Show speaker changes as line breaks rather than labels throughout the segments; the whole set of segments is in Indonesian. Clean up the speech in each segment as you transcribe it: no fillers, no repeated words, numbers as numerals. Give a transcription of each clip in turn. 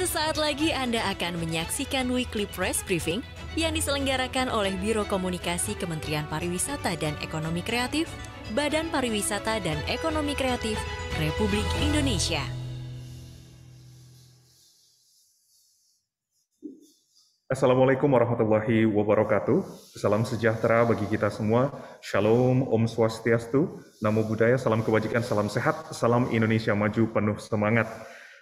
Sesaat lagi Anda akan menyaksikan Weekly Press Briefing yang diselenggarakan oleh Biro Komunikasi Kementerian Pariwisata dan Ekonomi Kreatif, Badan Pariwisata dan Ekonomi Kreatif Republik Indonesia.
Assalamualaikum warahmatullahi wabarakatuh. Salam sejahtera bagi kita semua. Shalom, Om Swastiastu, Namo Buddhaya, salam kebajikan, salam sehat, salam Indonesia maju penuh semangat.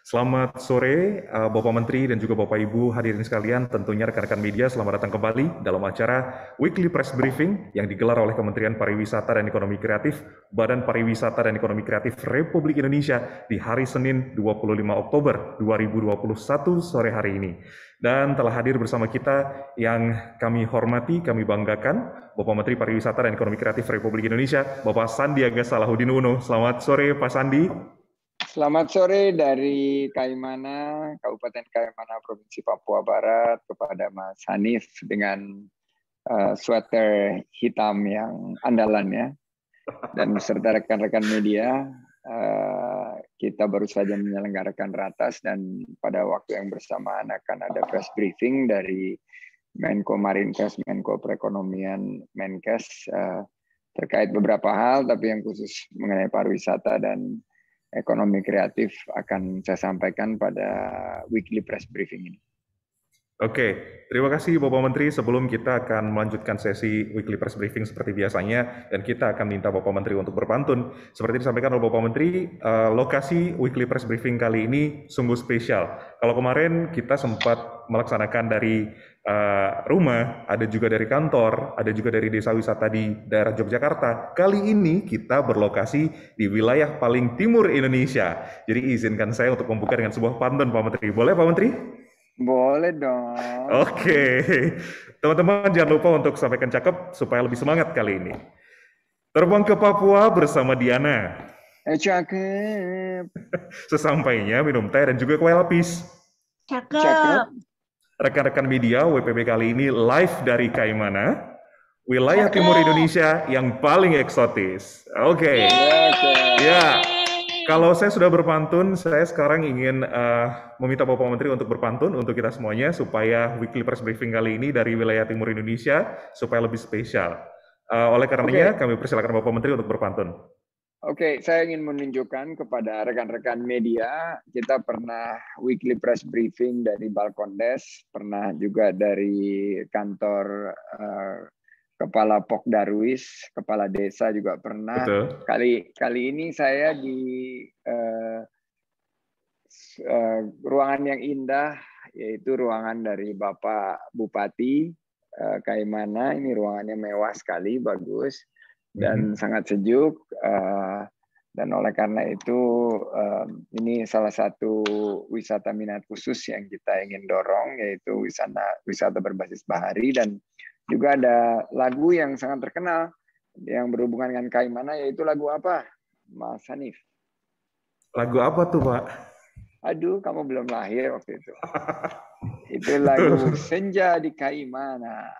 Selamat sore Bapak Menteri dan juga Bapak Ibu hadirin sekalian, tentunya rekan-rekan media, selamat datang kembali dalam acara Weekly Press Briefing yang digelar oleh Kementerian Pariwisata dan Ekonomi Kreatif, Badan Pariwisata dan Ekonomi Kreatif Republik Indonesia di hari Senin 25 Oktober 2021 sore hari ini. Dan telah hadir bersama kita yang kami hormati, kami banggakan, Bapak Menteri Pariwisata dan Ekonomi Kreatif Republik Indonesia, Bapak Sandiaga Salahuddin Uno. Selamat sore Pak Sandi.
Selamat sore dari Kaimana, Kabupaten Kaimana, Provinsi Papua Barat, kepada Mas Hanif dengan sweater hitam yang andalan ya. Dan beserta rekan-rekan media, kita baru saja menyelenggarakan ratas dan pada waktu yang bersamaan akan ada press briefing dari Menko Marinkes, Menko Perekonomian, Menkes terkait beberapa hal, tapi yang khusus mengenai pariwisata dan ekonomi kreatif akan saya sampaikan pada weekly press briefing ini.
Oke, terima kasih Bapak Menteri. Sebelum kita akan melanjutkan sesi weekly press briefing seperti biasanya, dan kita akan minta Bapak Menteri untuk berpantun. Seperti disampaikan oleh Bapak Menteri, lokasi weekly press briefing kali ini sungguh spesial. Kalau kemarin kita sempat melaksanakan dari rumah, ada juga dari kantor, ada juga dari desa wisata di daerah Yogyakarta. Kali ini kita berlokasi di wilayah paling timur Indonesia. Jadi izinkan saya untuk membuka dengan sebuah pantun Pak Menteri. Boleh Pak Menteri?
Boleh dong.
Oke, teman-teman jangan lupa untuk sampaikan cakep supaya lebih semangat kali ini. Terbang ke Papua bersama Diana.
Cakep.
Sesampainya minum teh dan juga kue lapis.
Cakep.
Rekan-rekan media, WPB kali ini live dari Kaimana, wilayah timur Indonesia yang paling eksotis. Oke. Ya. Kalau saya sudah berpantun, saya sekarang ingin meminta Bapak Menteri untuk berpantun untuk kita semuanya supaya weekly press briefing kali ini dari wilayah timur Indonesia supaya lebih spesial. Oleh karenanya, kami persilakan Bapak Menteri untuk berpantun.
Oke, saya ingin menunjukkan kepada rekan-rekan media, kita pernah weekly press briefing dari Balkondes, pernah juga dari kantor Kepala Pok Darwis, Kepala Desa juga pernah.
Betul.
Kali ini saya di ruangan yang indah, yaitu ruangan dari Bapak Bupati Kaimana. Ini ruangannya mewah sekali, bagus. Dan sangat sejuk, dan oleh karena itu ini salah satu wisata minat khusus yang kita ingin dorong, yaitu wisata berbasis bahari, dan juga ada lagu yang sangat terkenal yang berhubungan dengan Kaimana, yaitu lagu apa, Mas Hanif?
Lagu apa tuh Pak?
Aduh, kamu belum lahir waktu itu. Itu lagu Senja di Kaimana.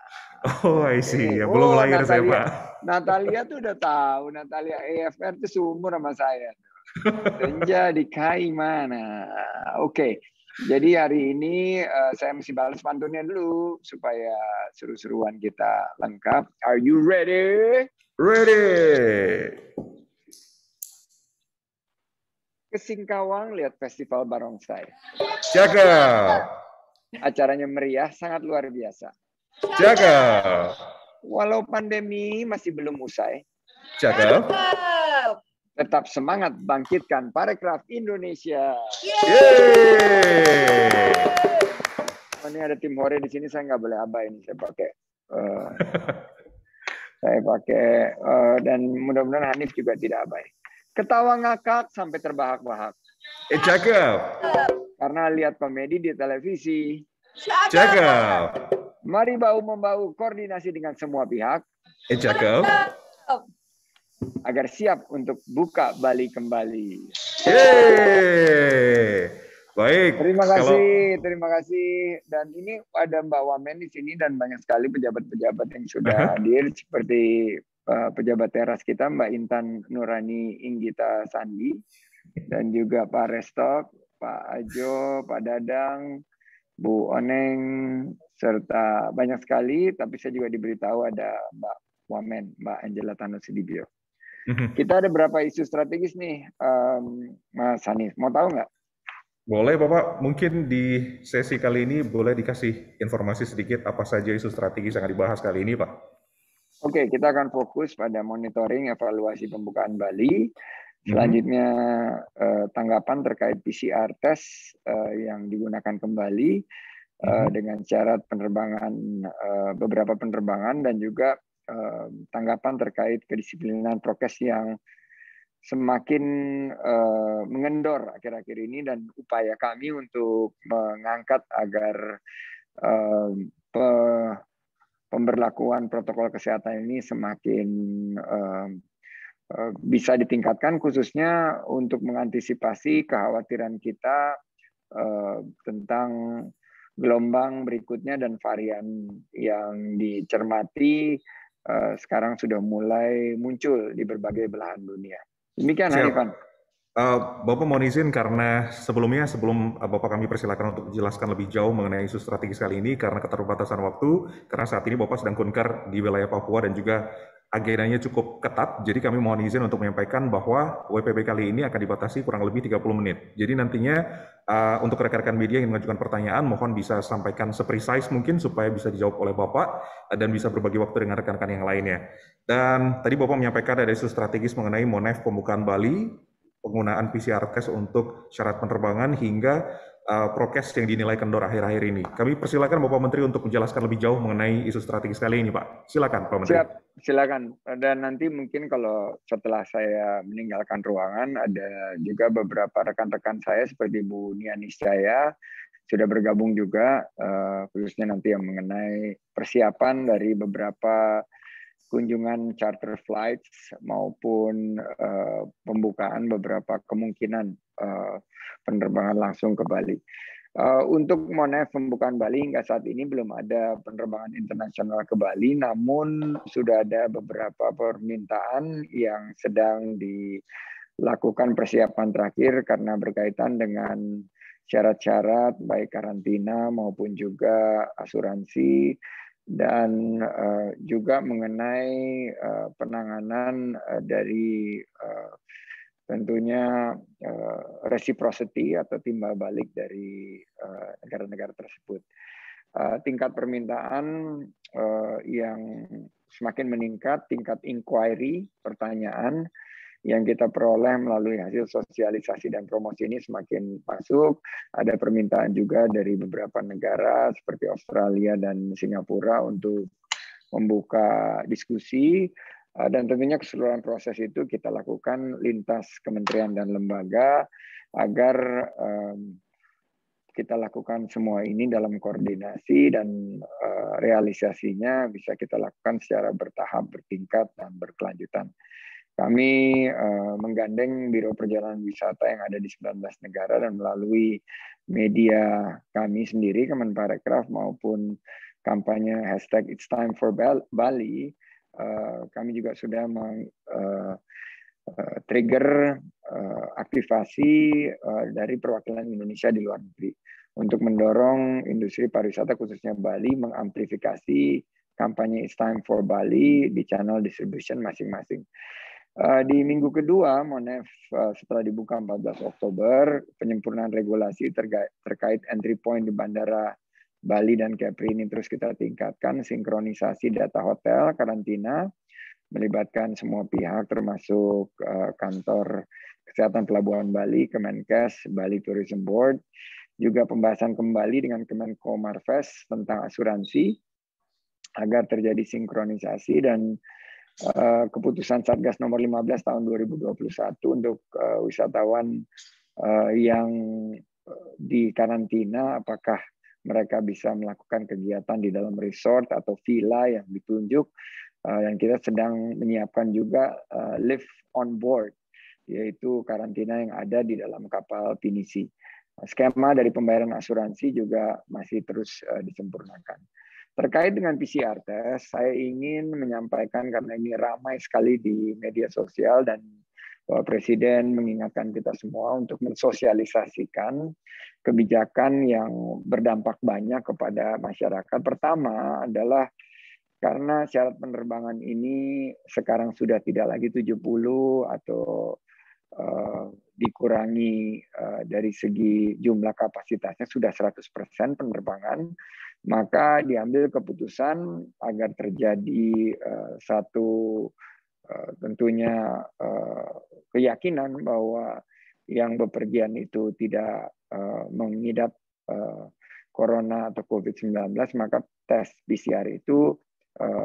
Oh, I see. Ya, belum lahir saya, Pak.
Natalia tuh udah tahu. Natalia EFR tuh seumur sama saya. Senja di Kaimana. Oke. Jadi hari ini saya mesti balas pantunnya dulu supaya seru-seruan kita lengkap. Are you ready?
Ready.
Ke Singkawang lihat festival barongsai.
Cakep.
Acaranya meriah, sangat luar biasa.
Cakep.
Walau pandemi masih belum usai.
Cakep.
Tetap semangat bangkitkan parekraf Indonesia.
Yeay.
Ini ada tim hore di sini, saya nggak boleh abai ini. Saya pakai dan mudah-mudahan Hanif juga tidak abai. Ketawa ngakak sampai terbahak-bahak.
Cakep.
Karena lihat komedi di televisi.
Cakep.
Mari bahu-membahu koordinasi dengan semua pihak.
Cakep.
Agar siap untuk buka Bali kembali.
Yeay. Baik.
Terima kasih. Dan ini ada Mbak Wamen di sini dan banyak sekali pejabat-pejabat yang sudah hadir, seperti pejabat teras kita Mbak Intan Nurani Inggita Sandi dan juga Pak Restok, Pak Ajo, Pak Dadang, Bu Oneng, serta banyak sekali, tapi saya juga diberitahu ada Mbak Wamen, Mbak Angela Tanusudibyo. Kita ada beberapa isu strategis nih, Mas Hanif. Mau tahu nggak?
Boleh Bapak, mungkin di sesi kali ini boleh dikasih informasi sedikit apa saja isu strategis yang akan dibahas kali ini Pak?
Oke, kita akan fokus pada monitoring evaluasi pembukaan Bali. Selanjutnya tanggapan terkait PCR test yang digunakan kembali dengan syarat penerbangan, beberapa penerbangan, dan juga tanggapan terkait kedisiplinan prokes yang semakin mengendor akhir-akhir ini, dan upaya kami untuk mengangkat agar pemberlakuan protokol kesehatan ini semakin bisa ditingkatkan, khususnya untuk mengantisipasi kekhawatiran kita tentang gelombang berikutnya dan varian yang dicermati sekarang sudah mulai muncul di berbagai belahan dunia. Demikian, Hanifan.
Bapak mohon izin karena sebelum Bapak kami persilakan untuk menjelaskan lebih jauh mengenai isu strategis kali ini karena keterbatasan waktu, karena saat ini Bapak sedang kunker di wilayah Papua dan juga agendanya cukup ketat, jadi kami mohon izin untuk menyampaikan bahwa WPB kali ini akan dibatasi kurang lebih 30 menit. Jadi nantinya untuk rekan-rekan media yang mengajukan pertanyaan, mohon bisa sampaikan seprecise mungkin supaya bisa dijawab oleh Bapak dan bisa berbagi waktu dengan rekan-rekan yang lainnya. Dan tadi Bapak menyampaikan ada isu strategis mengenai MONEF pembukaan Bali, penggunaan PCR test untuk syarat penerbangan hingga prokes yang dinilai kendor akhir-akhir ini. Kami persilakan Bapak Menteri untuk menjelaskan lebih jauh mengenai isu strategis kali ini, Pak. Silakan, Pak Menteri.
Siap, silakan. Dan nanti mungkin kalau setelah saya meninggalkan ruangan, ada juga beberapa rekan-rekan saya seperti Bu Nia Niscaya sudah bergabung juga, khususnya nanti yang mengenai persiapan dari beberapa kunjungan charter flights maupun pembukaan beberapa kemungkinan penerbangan langsung ke Bali. Untuk MONEF pembukaan Bali hingga saat ini belum ada penerbangan internasional ke Bali, namun sudah ada beberapa permintaan yang sedang dilakukan persiapan terakhir karena berkaitan dengan syarat-syarat baik karantina maupun juga asuransi, dan juga mengenai penanganan dari tentunya reciprocity atau timbal balik dari negara-negara tersebut. Tingkat permintaan yang semakin meningkat, tingkat inquiry, pertanyaan yang kita peroleh melalui hasil sosialisasi dan promosi ini semakin masuk. Ada permintaan juga dari beberapa negara seperti Australia dan Singapura untuk membuka diskusi. Dan tentunya keseluruhan proses itu kita lakukan lintas kementerian dan lembaga agar kita lakukan semua ini dalam koordinasi, dan realisasinya bisa kita lakukan secara bertahap, bertingkat, dan berkelanjutan. Kami menggandeng Biro Perjalanan Wisata yang ada di 19 negara, dan melalui media kami sendiri, Kemenparekraf, maupun kampanye hashtag It's Time for Bali, kami juga sudah trigger aktivasi dari perwakilan Indonesia di luar negeri untuk mendorong industri pariwisata khususnya Bali mengamplifikasi kampanye It's Time for Bali di channel distribution masing-masing. Di minggu kedua MONEF setelah dibuka 14 Oktober, penyempurnaan regulasi terkait entry point di Bandara Bali dan Kepri ini terus kita tingkatkan, sinkronisasi data hotel, karantina, melibatkan semua pihak termasuk kantor kesehatan Pelabuhan Bali, Kemenkes, Bali Tourism Board, juga pembahasan kembali dengan Kemenko Marves tentang asuransi agar terjadi sinkronisasi, dan keputusan Satgas nomor 15 tahun 2021 untuk wisatawan yang di karantina apakah mereka bisa melakukan kegiatan di dalam resort atau villa yang ditunjuk, dan kita sedang menyiapkan juga live on board, yaitu karantina yang ada di dalam kapal pinisi. Skema dari pembayaran asuransi juga masih terus disempurnakan. Terkait dengan PCR test, saya ingin menyampaikan karena ini ramai sekali di media sosial dan Bapak Presiden mengingatkan kita semua untuk mensosialisasikan kebijakan yang berdampak banyak kepada masyarakat. Pertama adalah karena syarat penerbangan ini sekarang sudah tidak lagi 70 atau dikurangi dari segi jumlah kapasitasnya sudah 100% penerbangan, maka diambil keputusan agar terjadi satu tentunya keyakinan bahwa yang bepergian itu tidak mengidap corona atau COVID-19, maka tes PCR itu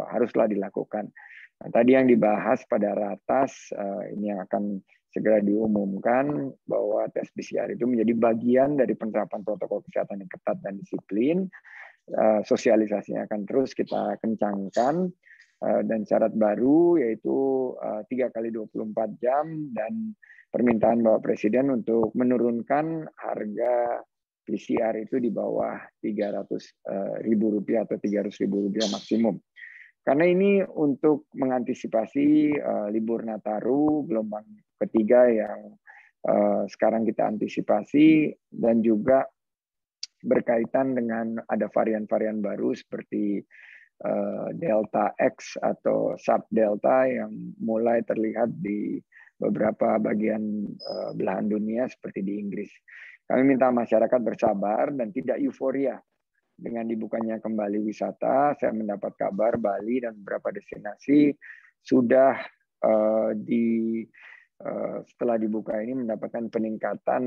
haruslah dilakukan. Nah, tadi yang dibahas pada ratas ini yang akan segera diumumkan bahwa tes PCR itu menjadi bagian dari penerapan protokol kesehatan yang ketat dan disiplin. Sosialisasinya akan terus kita kencangkan dan syarat baru yaitu 3 kali 24 jam dan permintaan Bapak Presiden untuk menurunkan harga PCR itu di bawah Rp300.000 atau Rp300.000 maksimum. Karena ini untuk mengantisipasi libur Nataru gelombang ketiga yang sekarang kita antisipasi dan juga berkaitan dengan ada varian-varian baru seperti Delta X atau Sub Delta yang mulai terlihat di beberapa bagian belahan dunia seperti di Inggris. Kami minta masyarakat bersabar dan tidak euforia dengan dibukanya kembali wisata. Saya mendapat kabar Bali dan beberapa destinasi sudah setelah dibuka ini mendapatkan peningkatan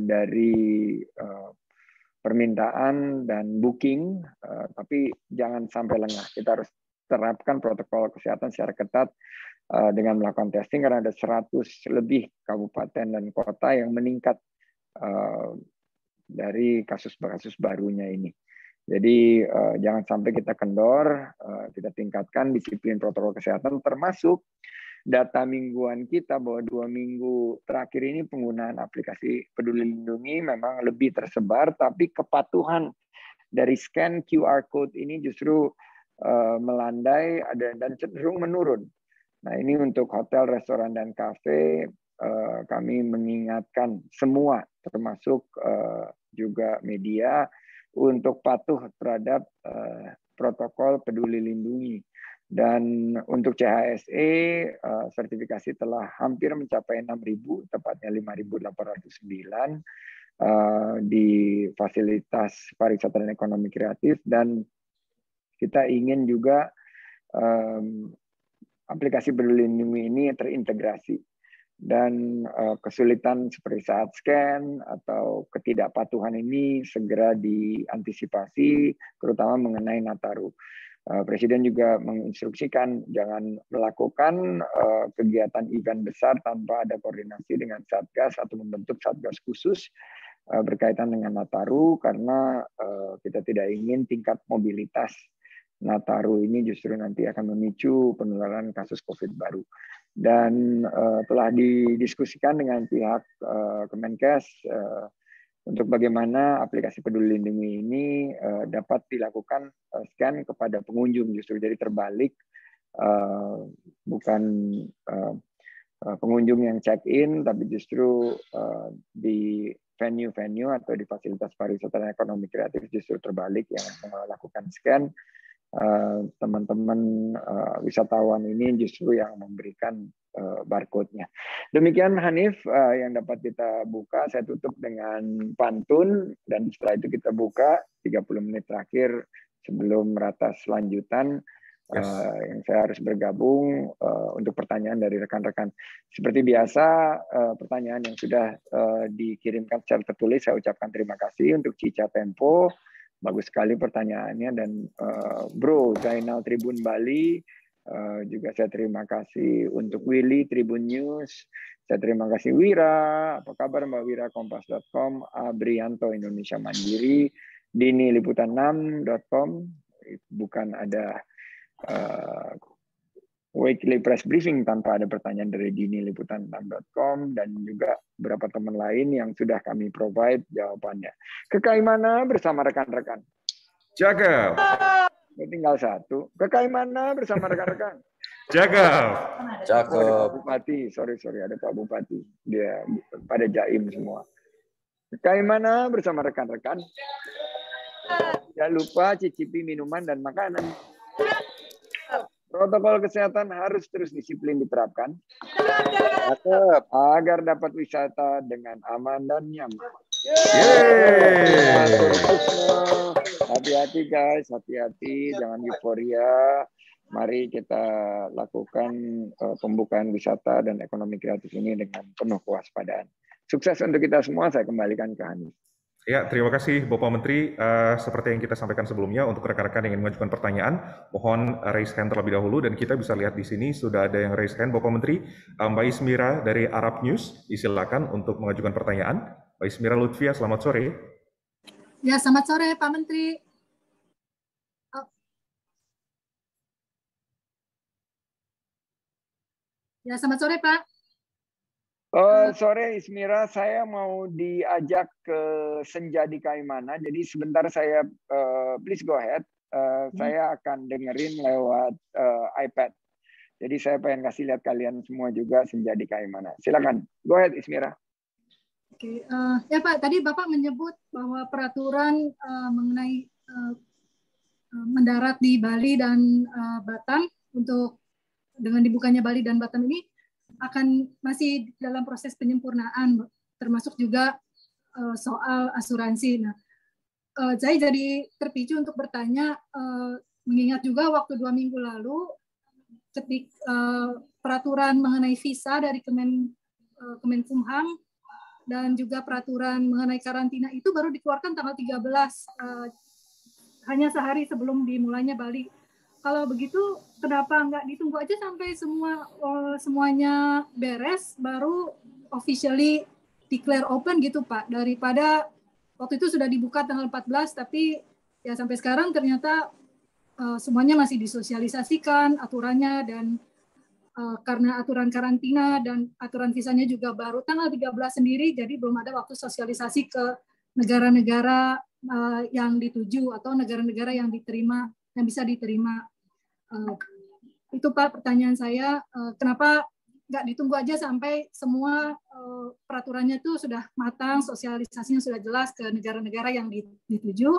dari permintaan dan booking, tapi jangan sampai lengah. Kita harus terapkan protokol kesehatan secara ketat dengan melakukan testing karena ada 100 lebih kabupaten dan kota yang meningkat dari kasus-kasus barunya ini. Jadi jangan sampai kita kendor, kita tingkatkan disiplin protokol kesehatan termasuk data mingguan kita bahwa 2 minggu terakhir ini penggunaan aplikasi Peduli Lindungi memang lebih tersebar, tapi kepatuhan dari scan QR code ini justru melandai dan cenderung menurun. Nah ini untuk hotel, restoran, dan kafe kami mengingatkan semua termasuk juga media untuk patuh terhadap protokol Peduli Lindungi. Dan untuk CHSE, sertifikasi telah hampir mencapai 6.000, tepatnya 5.809 di fasilitas pariwisata dan ekonomi kreatif. Dan kita ingin juga aplikasi Peduli Lindungi ini terintegrasi. Dan kesulitan seperti saat scan atau ketidakpatuhan ini segera diantisipasi, terutama mengenai Nataru. Presiden juga menginstruksikan jangan melakukan kegiatan event besar tanpa ada koordinasi dengan Satgas atau membentuk Satgas khusus berkaitan dengan Nataru karena kita tidak ingin tingkat mobilitas Nataru ini justru nanti akan memicu penularan kasus COVID baru. Dan telah didiskusikan dengan pihak Kemenkes untuk bagaimana aplikasi Peduli Lindungi ini dapat dilakukan scan kepada pengunjung justru jadi terbalik, bukan pengunjung yang check-in tapi justru di venue-venue atau di fasilitas pariwisata dan ekonomi kreatif justru terbalik yang melakukan scan. Teman-teman wisatawan ini justru yang memberikan barcode-nya. Demikian Hanif yang dapat kita buka. Saya tutup dengan pantun dan setelah itu kita buka 30 menit terakhir sebelum ratas lanjutan yang saya harus bergabung untuk pertanyaan dari rekan-rekan. Seperti biasa pertanyaan yang sudah dikirimkan secara tertulis saya ucapkan terima kasih untuk Cica Tempo. Bagus sekali pertanyaannya dan Bro Zainal Tribun Bali juga saya terima kasih untuk Willy Tribun News. Saya terima kasih Wira, apa kabar Mbak Wira Kompas.com, Abrianto Indonesia Mandiri, Dini Liputan6.com, bukan ada Weekly Press Briefing tanpa ada pertanyaan dari Dini Liputan6.com dan juga beberapa teman lain yang sudah kami provide jawabannya. Ke Kaimana bersama rekan-rekan?
Cakep.
Tinggal satu. Ke Kaimana bersama rekan-rekan?
Cakep.
Ada Pak Bupati, sorry ada Pak Bupati, dia pada jaim semua. Kaimana bersama rekan-rekan, jangan lupa cicipi minuman dan makanan. Protokol kesehatan harus terus disiplin diterapkan agar dapat wisata dengan aman dan nyaman. Hati-hati guys, hati-hati, jangan euforia. Mari kita lakukan pembukaan wisata dan ekonomi kreatif ini dengan penuh kewaspadaan. Sukses untuk kita semua, saya kembalikan ke Hanif.
Ya, terima kasih Bapak Menteri. Seperti yang kita sampaikan sebelumnya, untuk rekan-rekan yang ingin mengajukan pertanyaan, mohon raise hand terlebih dahulu, dan kita bisa lihat di sini sudah ada yang raise hand, Bapak Menteri. Mbak Ismira dari Arab News, disilakan untuk mengajukan pertanyaan. Mbak Ismira Lutfia, selamat sore.
Ya, selamat sore Pak Menteri. Ya, selamat sore Pak.
Sore Ismira, saya mau diajak ke Senja di Kaimana. Jadi sebentar saya, please go ahead. Saya akan dengerin lewat iPad. Jadi saya pengen kasih lihat kalian semua juga Senja di Kaimana. Silakan, go ahead Ismira.
Oke, ya Pak, tadi Bapak menyebut bahwa peraturan mengenai mendarat di Bali dan Batam untuk dengan dibukanya Bali dan Batam ini akan masih dalam proses penyempurnaan, termasuk juga soal asuransi. Nah, saya jadi terpicu untuk bertanya, mengingat juga waktu 2 minggu lalu, ketika peraturan mengenai visa dari Kemenkumham dan juga peraturan mengenai karantina itu baru dikeluarkan tanggal 13, hanya sehari sebelum dimulainya Bali. Kalau begitu, kenapa nggak ditunggu aja sampai semuanya beres, baru officially declare open gitu Pak, daripada waktu itu sudah dibuka tanggal 14, tapi ya sampai sekarang ternyata semuanya masih disosialisasikan aturannya, dan karena aturan karantina dan aturan visanya juga baru tanggal 13 sendiri, jadi belum ada waktu sosialisasi ke negara-negara yang dituju atau negara-negara yang diterima, yang bisa diterima. Itu Pak pertanyaan saya, kenapa nggak ditunggu aja sampai semua peraturannya itu sudah matang, sosialisasinya sudah jelas ke negara-negara yang dituju.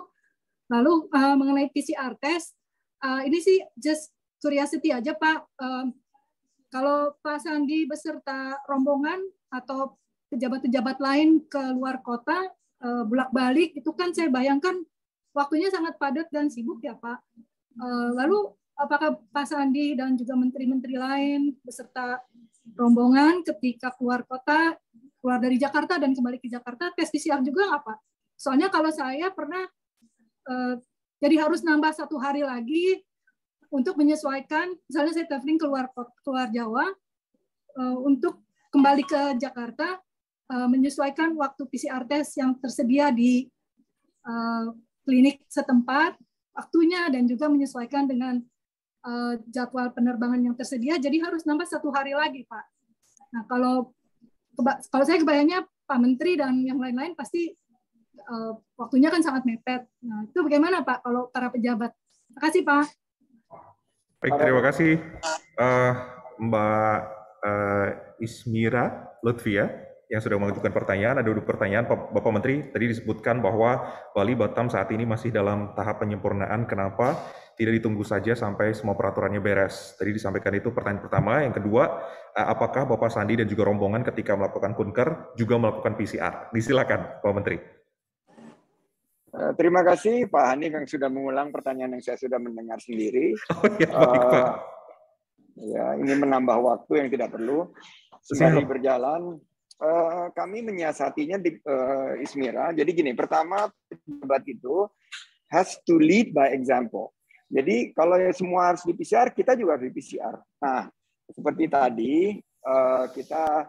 Lalu mengenai PCR test, ini sih just curiosity aja Pak, kalau Pak Sandi beserta rombongan atau pejabat-pejabat lain ke luar kota, bolak-balik, itu kan saya bayangkan waktunya sangat padat dan sibuk ya Pak. Lalu apakah Pak Sandi dan juga menteri-menteri lain beserta rombongan ketika keluar kota, keluar dari Jakarta dan kembali ke Jakarta, tes PCR juga nggak Pak? Soalnya kalau saya pernah jadi harus nambah 1 hari lagi untuk menyesuaikan, misalnya saya traveling keluar Jawa, untuk kembali ke Jakarta, menyesuaikan waktu PCR test yang tersedia di klinik setempat, waktunya, dan juga menyesuaikan dengan jadwal penerbangan yang tersedia, jadi harus nambah 1 hari lagi, Pak. Nah, kalau saya kebayangnya Pak Menteri dan yang lain-lain pasti waktunya kan sangat mepet. Nah, itu bagaimana Pak kalau para pejabat? Terima kasih Pak.
Baik, terima kasih Mbak Ismira Lutfia yang sudah mengajukan pertanyaan. Ada 2 pertanyaan, Bapak Menteri. Tadi disebutkan bahwa Bali Batam saat ini masih dalam tahap penyempurnaan. Kenapa tidak ditunggu saja sampai semua peraturannya beres? Tadi disampaikan itu pertanyaan pertama. Yang kedua, apakah Bapak Sandi dan juga rombongan ketika melakukan kunker juga melakukan PCR? Disilakan, Pak Menteri.
Terima kasih Pak Hanif yang sudah mengulang pertanyaan yang saya sudah mendengar sendiri.
Oh ya, baik Pak.
Ya, ini menambah waktu yang tidak perlu. Sembari berjalan, kami menyiasatinya di Ismira. Jadi gini, pertama pejabat itu has to lead by example. Jadi kalau semua harus di PCR, kita juga harus di PCR. Nah, seperti tadi kita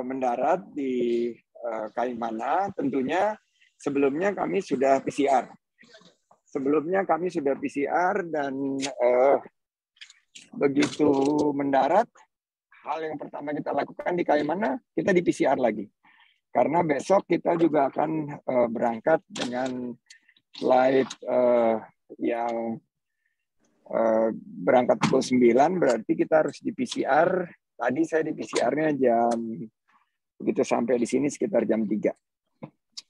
mendarat di Kaimana, tentunya sebelumnya kami sudah PCR. Dan begitu mendarat, hal yang pertama kita lakukan di Kaimana, kita di PCR lagi. Karena besok kita juga akan berangkat dengan flight yang berangkat pukul 9 berarti kita harus di PCR. Tadi saya di PCR-nya jam, begitu sampai di sini sekitar jam 3.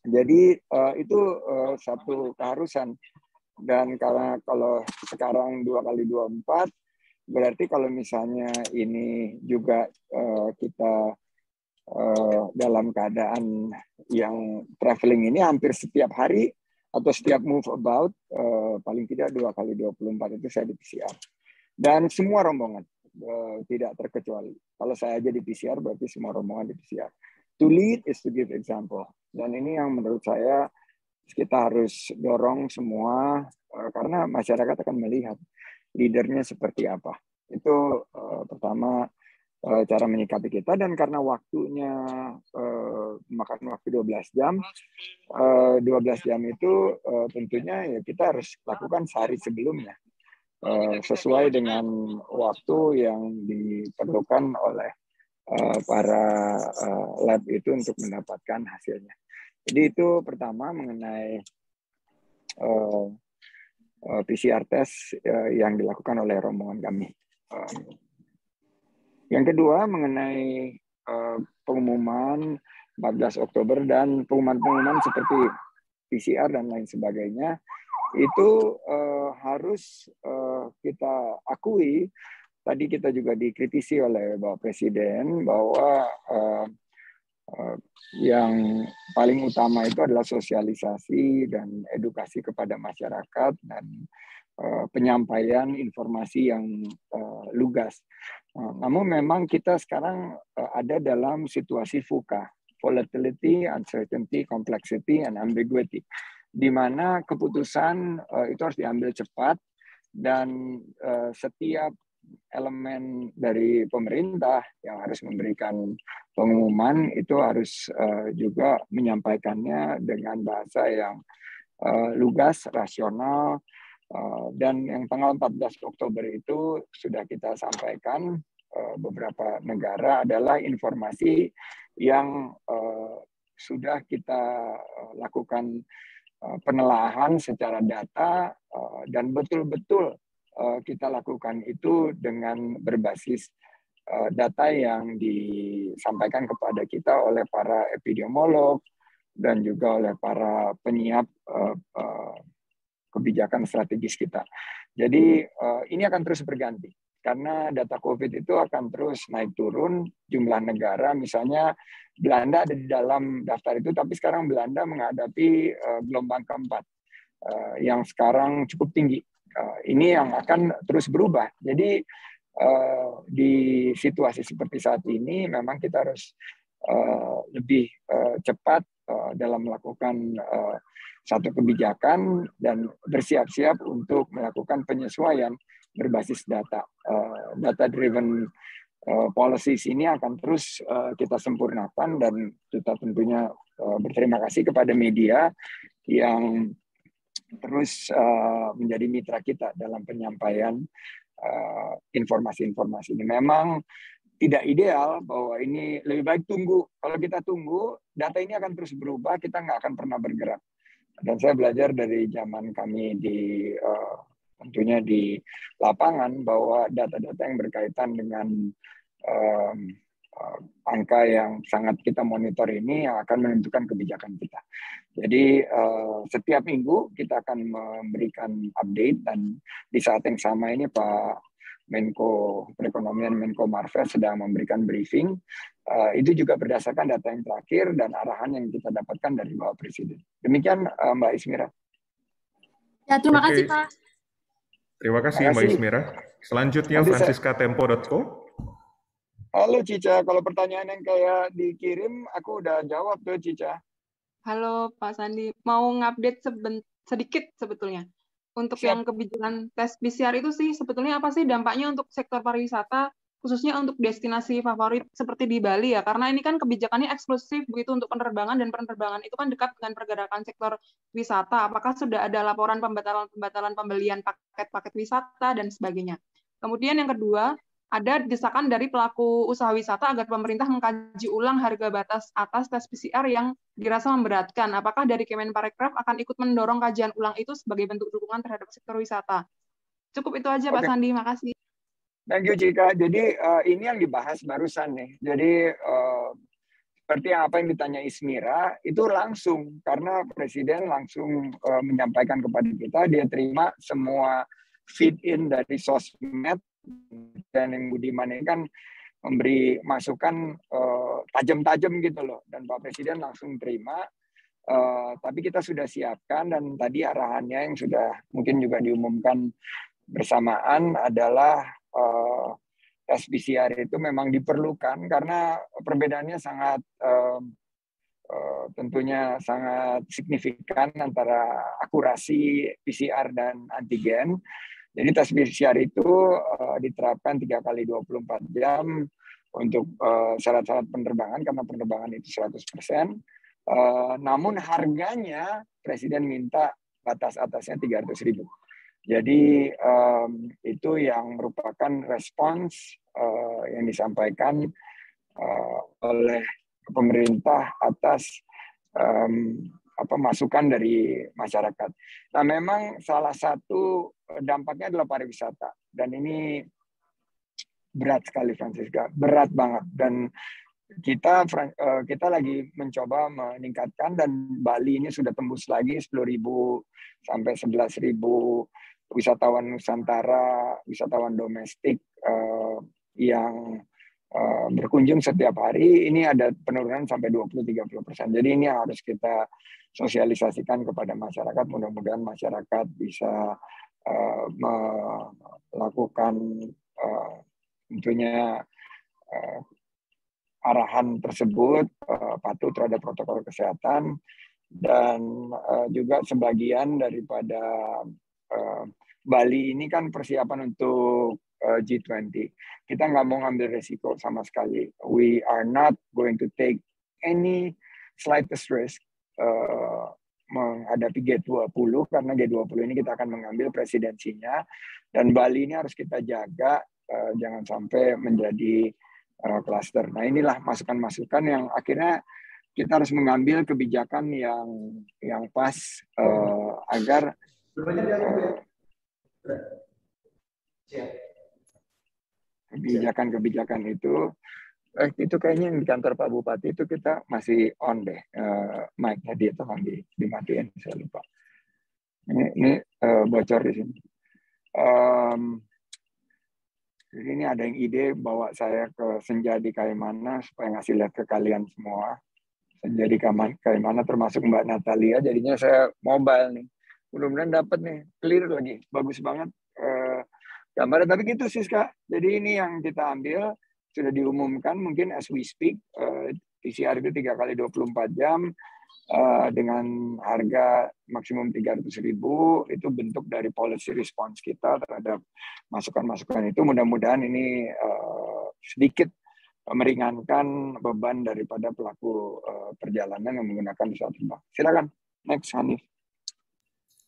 Jadi itu satu keharusan. Dan kalau sekarang 2x24, berarti kalau misalnya ini juga kita dalam keadaan yang traveling ini hampir setiap hari atau setiap move about, paling tidak 2x24 itu saya di PCR. Dan semua rombongan, tidak terkecuali. Kalau saya aja di PCR, berarti semua rombongan di PCR. To lead is to give example. Dan ini yang menurut saya kita harus dorong semua, karena masyarakat akan melihat leadernya seperti apa. Itu pertama, cara menyikapi kita, dan karena waktunya makan waktu 12 jam, 12 jam itu tentunya ya kita harus lakukan sehari sebelumnya, sesuai dengan waktu yang diperlukan oleh para lab itu untuk mendapatkan hasilnya. Jadi itu pertama mengenai PCR test yang dilakukan oleh rombongan kami. Yang kedua mengenai pengumuman 14 Oktober dan pengumuman-pengumuman seperti PCR dan lain sebagainya, itu harus kita akui. Tadi kita juga dikritisi oleh Bapak Presiden bahwa yang paling utama itu adalah sosialisasi dan edukasi kepada masyarakat dan penyampaian informasi yang lugas. Namun memang kita sekarang ada dalam situasi VUCA, volatility, uncertainty, complexity, and ambiguity, di mana keputusan itu harus diambil cepat, dan setiap elemen dari pemerintah yang harus memberikan pengumuman itu harus juga menyampaikannya dengan bahasa yang lugas, rasional, dan yang tanggal 14 Oktober itu sudah kita sampaikan beberapa negara adalah informasi yang sudah kita lakukan penelaahan secara data, dan betul-betul kita lakukan itu dengan berbasis data yang disampaikan kepada kita oleh para epidemiolog dan juga oleh para penyiap kebijakan strategis kita. Jadi ini akan terus berganti karena data COVID itu akan terus naik turun jumlah negara. Misalnya Belanda ada di dalam daftar itu, tapi sekarang Belanda menghadapi gelombang keempat yang sekarang cukup tinggi. Ini yang akan terus berubah. Jadi di situasi seperti saat ini memang kita harus lebih cepat dalam melakukan satu kebijakan dan bersiap-siap untuk melakukan penyesuaian berbasis data. Data-driven policies ini akan terus kita sempurnakan, dan kita tentunya berterima kasih kepada media yang terus menjadi mitra kita dalam penyampaian informasi-informasi ini. Memang tidak ideal bahwa ini lebih baik tunggu. Kalau kita tunggu, data ini akan terus berubah, kita nggak akan pernah bergerak. Dan saya belajar dari zaman kami tentunya di lapangan bahwa data-data yang berkaitan dengan angka yang sangat kita monitor ini yang akan menentukan kebijakan kita. Jadi setiap minggu kita akan memberikan update, dan di saat yang sama ini Pak Menko Perekonomian, Menko Marves sedang memberikan briefing. Itu juga berdasarkan data yang terakhir dan arahan yang kita dapatkan dari Bapak Presiden. Demikian Mbak Ismira.
Ya, terima kasih Pak.
Terima kasih Mbak Ismira. Selanjutnya franciscatempo.co.
Halo Cica, kalau pertanyaan yang kayak dikirim aku udah jawab tuh Cica.
Halo Pak Sandi, mau ngupdate sedikit sebetulnya. Untuk
Siap.
yang kebijakan tes PCR itu sih sebetulnya apa sih dampaknya untuk sektor pariwisata, khususnya untuk destinasi favorit seperti di Bali ya, karena ini kan kebijakannya eksklusif begitu untuk penerbangan, dan penerbangan itu kan dekat dengan pergerakan sektor wisata. Apakah sudah ada laporan pembatalan pembelian paket-paket wisata dan sebagainya? Kemudian yang kedua, ada desakan dari pelaku usaha wisata agar pemerintah mengkaji ulang harga batas atas tes PCR yang dirasa memberatkan. Apakah dari Kemenparekraf akan ikut mendorong kajian ulang itu sebagai bentuk dukungan terhadap sektor wisata? Cukup itu aja Pak
Oke.
Sandi, makasih.
Thank you Cika. Jadi ini yang dibahas barusan nih. Jadi seperti apa yang ditanya Ismira itu langsung karena Presiden langsung menyampaikan kepada kita dia terima semua feed in dari sosmed, dan yang Budiman ini kan memberi masukan tajam-tajam gitu loh, dan Pak Presiden langsung terima. Tapi kita sudah siapkan, dan tadi arahannya yang sudah mungkin juga diumumkan bersamaan adalah tes PCR itu memang diperlukan karena perbedaannya sangat tentunya sangat signifikan antara akurasi PCR dan antigen. Jadi tes PCR itu diterapkan 3 kali 24 jam untuk syarat-syarat penerbangan karena penerbangan itu 100%. Namun harganya Presiden minta batas atasnya 300.000. Jadi itu yang merupakan respons yang disampaikan oleh pemerintah atas masukan dari masyarakat. Nah, memang salah satu dampaknya adalah pariwisata, dan ini berat sekali Francisca, berat banget. Dan kita lagi mencoba meningkatkan, dan Bali ini sudah tembus lagi 10.000 sampai 11.000 wisatawan Nusantara, wisatawan domestik yang berkunjung setiap hari. Ini ada penurunan sampai 20-30%. Jadi ini yang harus kita sosialisasikan kepada masyarakat. Mudah-mudahan masyarakat bisa melakukan tentunya arahan tersebut, patuh terhadap protokol kesehatan, dan juga sebagian daripada Bali ini kan persiapan untuk G20. Kita nggak mau ngambil resiko sama sekali. We are not going to take any slightest risk menghadapi G20, karena G20 ini kita akan mengambil presidensinya, dan Bali ini harus kita jaga jangan sampai menjadi klaster. Nah, inilah masukan-masukan yang akhirnya kita harus mengambil kebijakan yang pas agar kebijakan itu kayaknya yang di kantor Pak Bupati itu kita masih on deh, mic-nya dia tuh dimatiin, saya lupa. Ini bocor di sini. Jadi ini ada yang ide bawa saya ke Senja di Kaimana supaya ngasih lihat ke kalian semua. Senja di Kaimana termasuk Mbak Natalia, jadinya saya mobile nih. Mudah-mudahan dapat nih, clear lagi, bagus banget gambarnya. Tapi gitu Siska, jadi ini yang kita ambil, sudah diumumkan mungkin as we speak, PCR itu 3 kali 24 jam, dengan harga maksimum 300.000, itu bentuk dari policy response kita terhadap masukan-masukan itu. Mudah-mudahan ini sedikit meringankan beban daripada pelaku perjalanan yang menggunakan pesawat terbang. Silakan, next Hanif.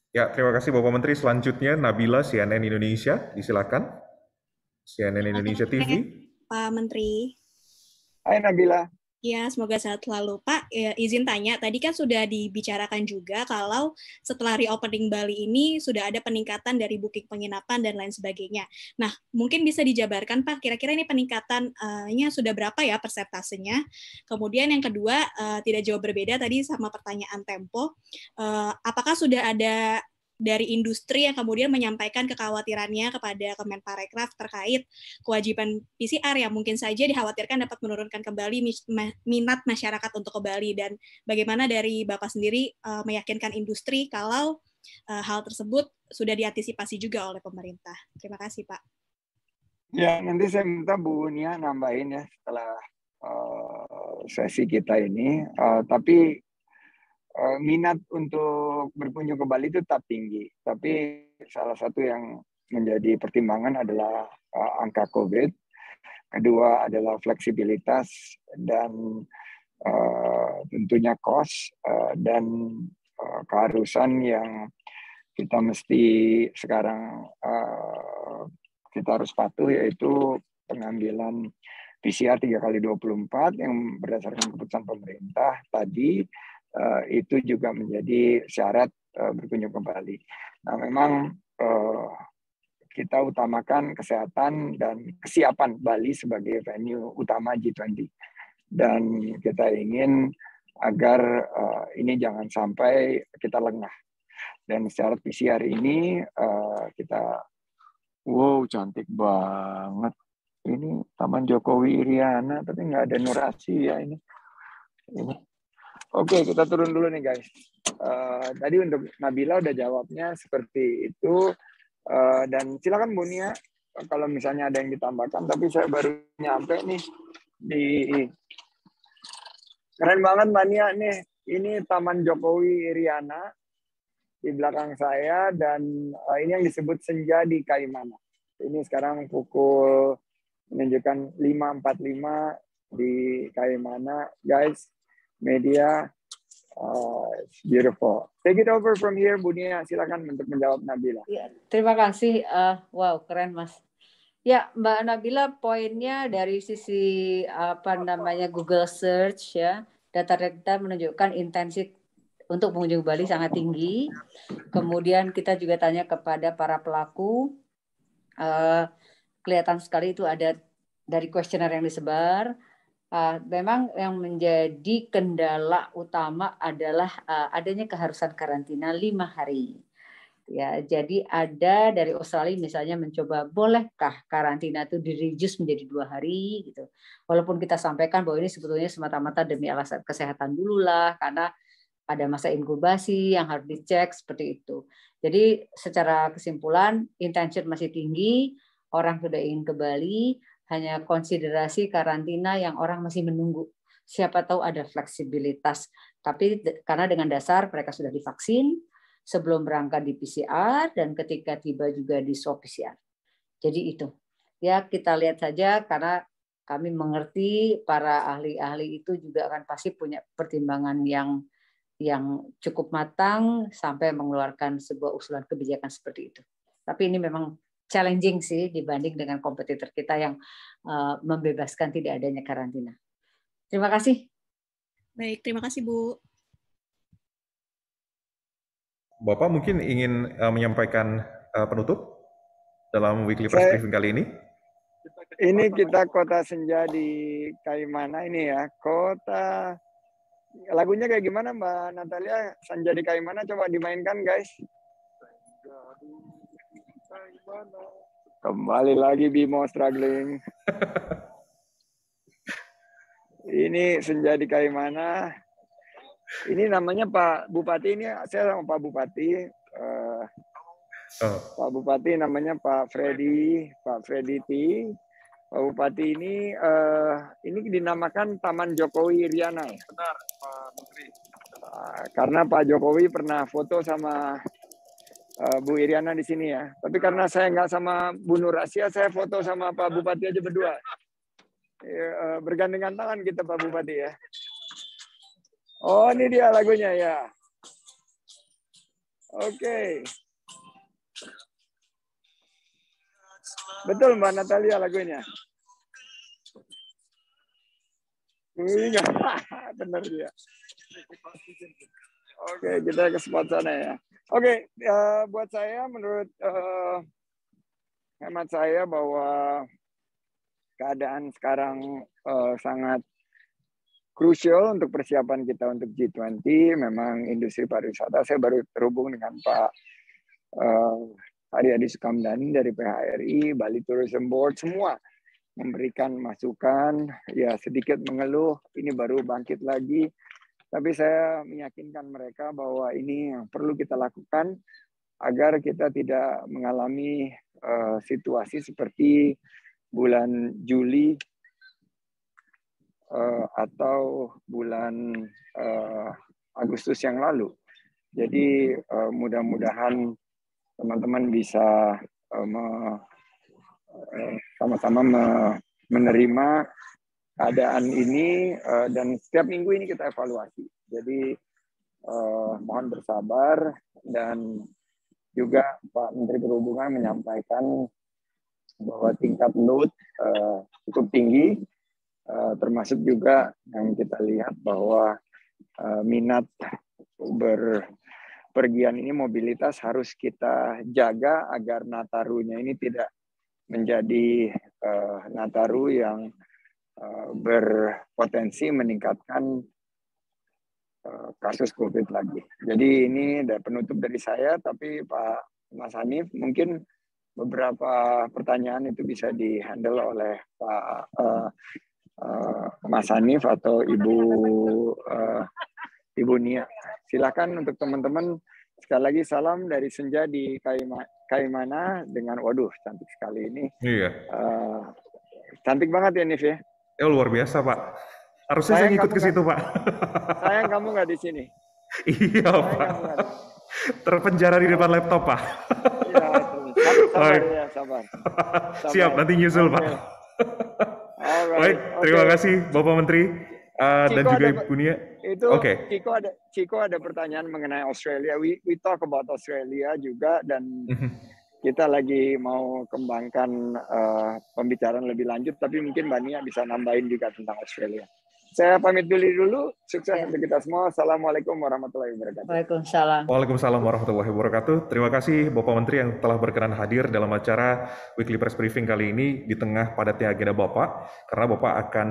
Ya, terima kasih Bapak Menteri. Selanjutnya Nabila, CNN Indonesia, disilakan. CNN Indonesia TV.
Pak Menteri.
Hai Nabila.
Ya, semoga sehat selalu. Pak, ya, izin tanya, tadi kan sudah dibicarakan juga kalau setelah reopening Bali ini sudah ada peningkatan dari booking penginapan dan lain sebagainya. Nah, mungkin bisa dijabarkan Pak, kira-kira ini peningkatannya sudah berapa ya persentasenya? Kemudian yang kedua, tidak jauh berbeda tadi sama pertanyaan Tempo, apakah sudah ada dari industri yang kemudian menyampaikan kekhawatirannya kepada Kemenparekraf terkait kewajiban PCR yang mungkin saja dikhawatirkan dapat menurunkan kembali minat masyarakat untuk ke Bali, dan bagaimana dari Bapak sendiri meyakinkan industri kalau hal tersebut sudah diantisipasi juga oleh pemerintah. Terima kasih Pak.
Ya, nanti saya minta Bu Nia nambahin ya setelah sesi kita ini, tapi minat untuk berkunjung ke Bali itu tetap tinggi. Tapi salah satu yang menjadi pertimbangan adalah angka COVID. Kedua adalah fleksibilitas dan tentunya cost dan keharusan yang kita mesti sekarang kita harus patuh, yaitu pengambilan PCR 3 kali 24 yang berdasarkan keputusan pemerintah tadi. Itu juga menjadi syarat berkunjung ke Bali. Nah, memang kita utamakan kesehatan dan kesiapan Bali sebagai venue utama G20. Dan kita ingin agar ini jangan sampai kita lengah. Dan secara PCR ini kita, wow cantik banget. Ini Taman Jokowi Iriana, tapi nggak ada Nur Asia ini. Oke, kita turun dulu nih guys. Tadi untuk Nabila udah jawabnya seperti itu. Dan silakan Bu Nia, kalau misalnya ada yang ditambahkan. Tapi saya baru nyampe nih di keren banget Mbak Nia nih. Ini Taman Jokowi Iriana di belakang saya dan ini yang disebut senja di Kaimana. Ini sekarang pukul menunjukkan 5.45 di Kaimana, guys. Media, it's beautiful. Take it over from here, Bu Nia. Silakan untuk menjawab Nabila.
Ya, terima kasih. Wow, keren Mas. Ya, Mbak Nabila, poinnya dari sisi Google Search ya, data-data menunjukkan intensi untuk pengunjung Bali sangat tinggi. Kemudian kita juga tanya kepada para pelaku, kelihatan sekali itu ada dari kuesioner yang disebar. Memang yang menjadi kendala utama adalah adanya keharusan karantina 5 hari. Ya, jadi ada dari Australia misalnya mencoba bolehkah karantina itu di-reduce menjadi 2 hari gitu. Walaupun kita sampaikan bahwa ini sebetulnya semata-mata demi alasan kesehatan dulu lah, karena ada masa inkubasi yang harus dicek seperti itu. Jadi secara kesimpulan intention masih tinggi, orang sudah ingin ke Bali. Hanya konsiderasi karantina yang orang masih menunggu. Siapa tahu ada fleksibilitas. Tapi karena dengan dasar mereka sudah divaksin, sebelum berangkat di PCR, dan ketika tiba juga di swab PCR. Jadi itu. Ya kita lihat saja karena kami mengerti para ahli-ahli itu juga akan pasti punya pertimbangan yang cukup matang sampai mengeluarkan sebuah usulan kebijakan seperti itu. Tapi ini memang challenging sih dibanding dengan kompetitor kita yang membebaskan tidak adanya karantina. Terima kasih.
Baik, terima kasih Bu.
Bapak mungkin ingin menyampaikan penutup dalam Weekly Press Briefing kali ini?
Ini kita kota senja di Kaimana ini ya. Kota, lagunya kayak gimana Mbak Natalia? Senja di Kaimana, coba dimainkan guys. Kembali lagi Bimo struggling. Ini senja di Kaimana. Ini namanya Pak Bupati, ini saya sama Pak Bupati. Pak Bupati namanya Pak Freddy T. Pak Bupati ini dinamakan Taman Jokowi Iriana ya.
Benar, Pak Menteri.
Karena Pak Jokowi pernah foto sama Bu Iriana di sini ya. Tapi karena saya nggak sama Bu Nur Asia, saya foto sama Pak Bupati aja berdua. Bergandengan tangan kita Pak Bupati ya. Oh ini dia lagunya ya. Oke. Betul Mbak Natalia lagunya. Iya, benar dia. Oke, kita ke spot sana ya. Oke, buat saya menurut hemat saya bahwa keadaan sekarang sangat krusial untuk persiapan kita untuk G20. Memang industri pariwisata, saya baru terhubung dengan Pak Haryadi Sukamdhani dari PHRI, Bali Tourism Board, semua memberikan masukan, ya sedikit mengeluh, ini baru bangkit lagi. Tapi saya meyakinkan mereka bahwa ini yang perlu kita lakukan agar kita tidak mengalami situasi seperti bulan Juli atau bulan Agustus yang lalu. Jadi mudah-mudahan teman-teman bisa sama-sama menerima keadaan ini dan setiap minggu ini kita evaluasi. Jadi mohon bersabar dan juga Pak Menteri Perhubungan menyampaikan bahwa tingkat load cukup tinggi, termasuk juga yang kita lihat bahwa minat pergian ini, mobilitas harus kita jaga agar Natarunya ini tidak menjadi Nataru yang berpotensi meningkatkan kasus COVID lagi. Jadi ini ada penutup dari saya, tapi Pak Mas Hanif mungkin beberapa pertanyaan itu bisa dihandle oleh Pak Mas Hanif atau Ibu Nia. Silakan untuk teman-teman. Sekali lagi salam dari Senja di Kaimana dengan waduh cantik sekali ini.
Iya.
Cantik banget ya Nif ya.
Luar biasa Pak. Harusnya saya ikut ke situ Pak.
Sayang kamu nggak di sini.
Iya Pak. Terpenjara di depan laptop Pak.
Iya, sabar ya, sabar.
Siap, nanti nyusul Pak. Baik, terima kasih Bapak Menteri dan juga Ibu Nia.
Itu Ciko ada pertanyaan mengenai Australia. We talk about Australia juga, dan kita lagi mau kembangkan pembicaraan lebih lanjut, tapi mungkin Mbak Nia bisa nambahin juga tentang Australia. Saya pamit dulu. Sukses untuk kita semua. Assalamualaikum warahmatullahi wabarakatuh.
Waalaikumsalam.
Waalaikumsalam warahmatullahi wabarakatuh. Terima kasih Bapak Menteri yang telah berkenan hadir dalam acara Weekly Press Briefing kali ini di tengah padatnya agenda Bapak, karena Bapak akan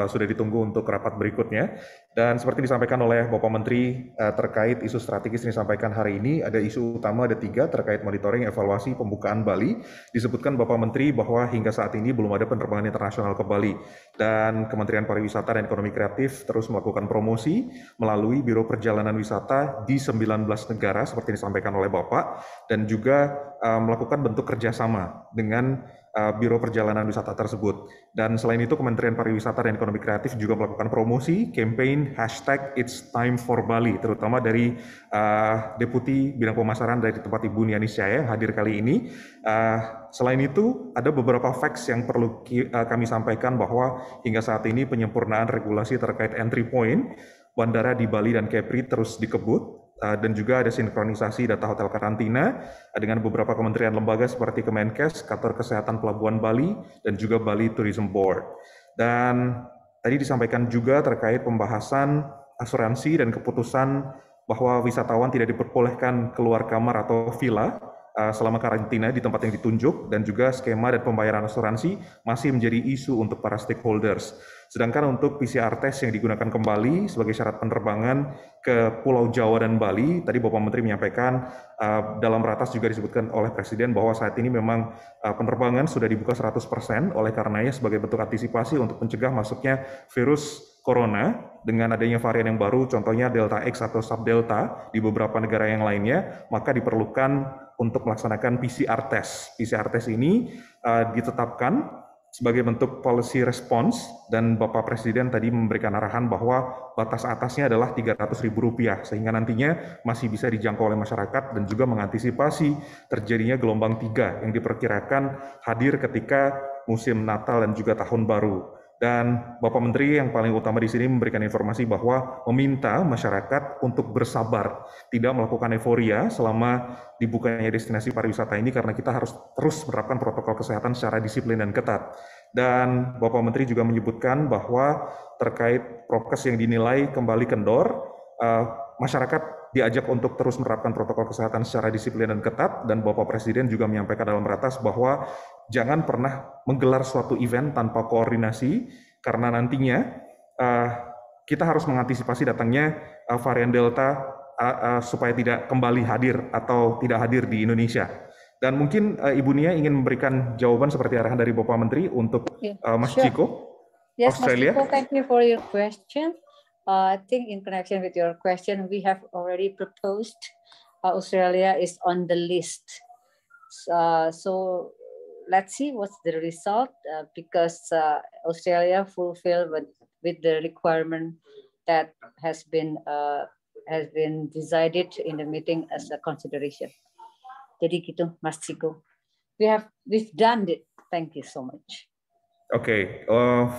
sudah ditunggu untuk rapat berikutnya. Dan seperti disampaikan oleh Bapak Menteri terkait isu strategis yang disampaikan hari ini, ada isu utama, ada 3 terkait monitoring evaluasi pembukaan Bali. Disebutkan Bapak Menteri bahwa hingga saat ini belum ada penerbangan internasional ke Bali. Dan Kementerian Pariwisata dan Ekonomi Kreatif terus melakukan promosi melalui Biro Perjalanan Wisata di 19 negara seperti disampaikan oleh Bapak, dan juga melakukan bentuk kerjasama dengan Biro Perjalanan Wisata tersebut. Dan selain itu Kementerian Pariwisata dan Ekonomi Kreatif juga melakukan promosi campaign #It'sTimeForBali, terutama dari Deputi Bidang Pemasaran dari tempat Ibu Nia Niscaya yang hadir kali ini. Selain itu ada beberapa facts yang perlu kami sampaikan, bahwa hingga saat ini penyempurnaan regulasi terkait entry point bandara di Bali dan Kepri terus dikebut. Dan juga ada sinkronisasi data hotel karantina dengan beberapa kementerian lembaga seperti Kemenkes, Kantor Kesehatan Pelabuhan Bali, dan juga Bali Tourism Board. Dan tadi disampaikan juga terkait pembahasan asuransi dan keputusan bahwa wisatawan tidak diperbolehkan keluar kamar atau villa selama karantina di tempat yang ditunjuk, dan juga skema dan pembayaran asuransi masih menjadi isu untuk para stakeholders. Sedangkan untuk PCR test yang digunakan kembali sebagai syarat penerbangan ke Pulau Jawa dan Bali, tadi Bapak Menteri menyampaikan dalam ratas juga disebutkan oleh Presiden bahwa saat ini memang penerbangan sudah dibuka 100%, oleh karenanya sebagai bentuk antisipasi untuk mencegah masuknya virus Corona dengan adanya varian yang baru, contohnya Delta X atau Subdelta di beberapa negara yang lainnya, maka diperlukan untuk melaksanakan PCR test. PCR test ini ditetapkan sebagai bentuk policy response, dan Bapak Presiden tadi memberikan arahan bahwa batas atasnya adalah Rp300.000, sehingga nantinya masih bisa dijangkau oleh masyarakat, dan juga mengantisipasi terjadinya gelombang 3 yang diperkirakan hadir ketika musim Natal dan juga Tahun Baru. Dan Bapak Menteri yang paling utama di sini memberikan informasi bahwa meminta masyarakat untuk bersabar, tidak melakukan euforia selama dibukanya destinasi pariwisata ini, karena kita harus terus menerapkan protokol kesehatan secara disiplin dan ketat. Dan Bapak Menteri juga menyebutkan bahwa terkait prokes yang dinilai kembali kendor, masyarakat diajak untuk terus menerapkan protokol kesehatan secara disiplin dan ketat, dan Bapak Presiden juga menyampaikan dalam ratas bahwa jangan pernah menggelar suatu event tanpa koordinasi, karena nantinya kita harus mengantisipasi datangnya varian Delta supaya tidak kembali hadir atau tidak hadir di Indonesia. Dan mungkin Ibu Nia ingin memberikan jawaban seperti arahan dari Bapak Menteri untuk Mas Ciko,
Yes,
Australia.
Mas Ciko, thank you for your question. I think in connection with your question, we have already proposed Australia is on the list. So let's see what's the result, because Australia fulfill with the requirement that has been decided in the meeting as a consideration. Jadi gitu, Mas Ciko. We've done it. Thank you so much.
Okay,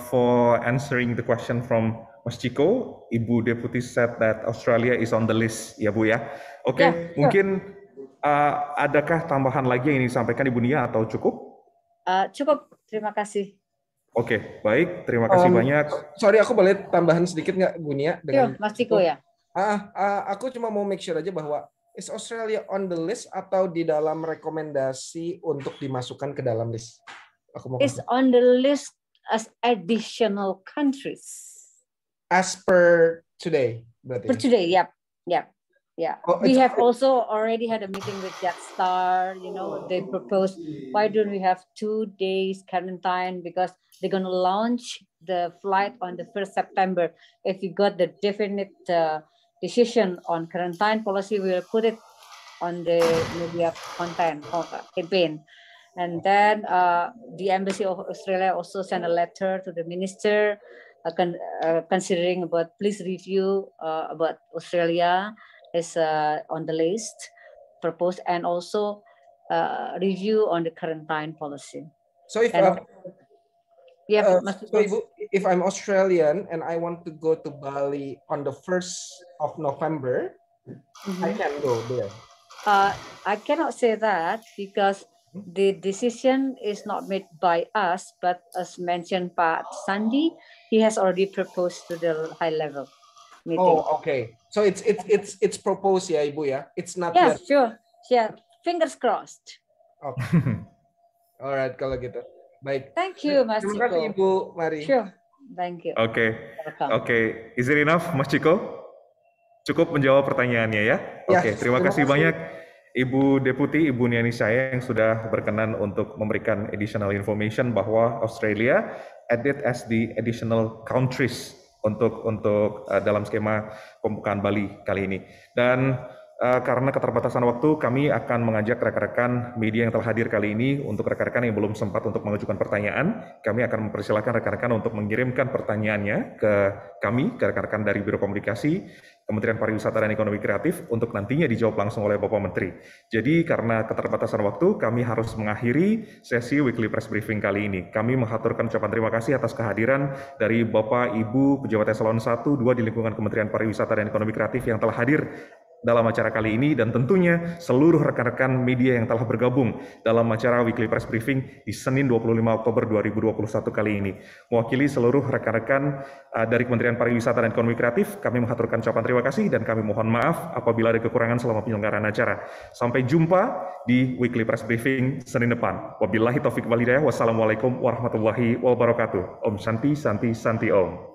for answering the question from Mas Ciko, Ibu Deputi said that Australia is on the list, ya Bu ya. Oke,
Yeah, sure.
mungkin adakah tambahan lagi yang ingin disampaikan Ibu Nia atau cukup?
Cukup, terima kasih.
Oke, baik, terima kasih banyak.
Sorry, aku boleh tambahan sedikit nggak Bu Nia?
Mas Ciko ya.
Aku cuma mau make sure aja bahwa Is Australia on the list atau di dalam rekomendasi untuk dimasukkan ke dalam list?
It's on the list as additional countries.
As per today, berarti.
Per today, yep.
Oh,
we have also already had a meeting with Jetstar. You know, they proposed, why don't we have 2 days quarantine, because they're going to launch the flight on the 1st September. If you got the definite decision on quarantine policy, we will put it on the media content campaign. And then the Embassy of Australia also sent a letter to the minister considering about, please review about Australia is on the list proposed, and also review on the quarantine policy.
So if if I'm Australian and I want to go to Bali on the 1st of November, I can go there.
I cannot say that because the decision is not made by us, but as mentioned Pak Sandi, he has already proposed to the high level meeting.
Oh, okay. So it's proposed ya, Ibu ya. It's not
yet.
Sure.
Yeah, fingers crossed.
Okay. Alright, kalau gitu. Baik.
Thank you, Mas
Terima kasih, Ibu Mari.
Sure. Thank you.
Oke. Is it enough, Mas Ciko? Cukup menjawab pertanyaannya ya? Oke, terima kasih banyak Ibu Deputi, Ibu Niani saya yang sudah berkenan untuk memberikan additional information bahwa Australia added as the additional countries untuk dalam skema pembukaan Bali kali ini. Dan karena keterbatasan waktu, kami akan mengajak rekan-rekan media yang telah hadir kali ini. Untuk rekan-rekan yang belum sempat untuk mengajukan pertanyaan, kami akan mempersilahkan rekan-rekan untuk mengirimkan pertanyaannya ke kami, ke rekan-rekan dari Biro Komunikasi Kementerian Pariwisata dan Ekonomi Kreatif, untuk nantinya dijawab langsung oleh Bapak Menteri. Jadi karena keterbatasan waktu, kami harus mengakhiri sesi Weekly Press Briefing kali ini. Kami mengaturkan ucapan terima kasih atas kehadiran dari Bapak, Ibu, pejabat eselon 1, 2 di lingkungan Kementerian Pariwisata dan Ekonomi Kreatif yang telah hadir dalam acara kali ini, dan tentunya seluruh rekan-rekan media yang telah bergabung dalam acara Weekly Press Briefing di Senin 25 Oktober 2021 kali ini. Mewakili seluruh rekan-rekan dari Kementerian Pariwisata dan Ekonomi Kreatif, kami mengaturkan ucapan terima kasih dan kami mohon maaf apabila ada kekurangan selama penyelenggaraan acara. Sampai jumpa di Weekly Press Briefing Senin depan. Wabillahi taufiq wal hidayah. Wassalamualaikum warahmatullahi wabarakatuh. Om Santi, Santi, Santi Om.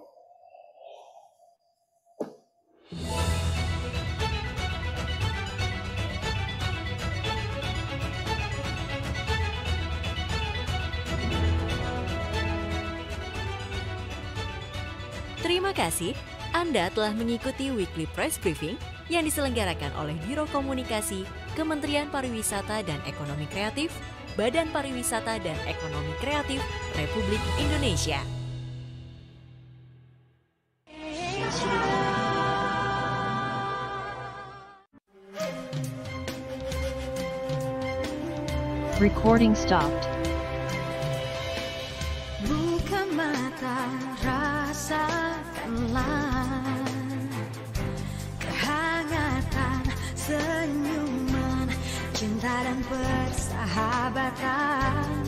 Terima kasih, Anda telah mengikuti Weekly Press Briefing yang diselenggarakan oleh Biro Komunikasi Kementerian Pariwisata dan Ekonomi Kreatif, Badan Pariwisata dan Ekonomi Kreatif Republik Indonesia.
Recording stopped.
Buka mata, rasakanlah kehangatan senyuman, cinta dan persahabatan.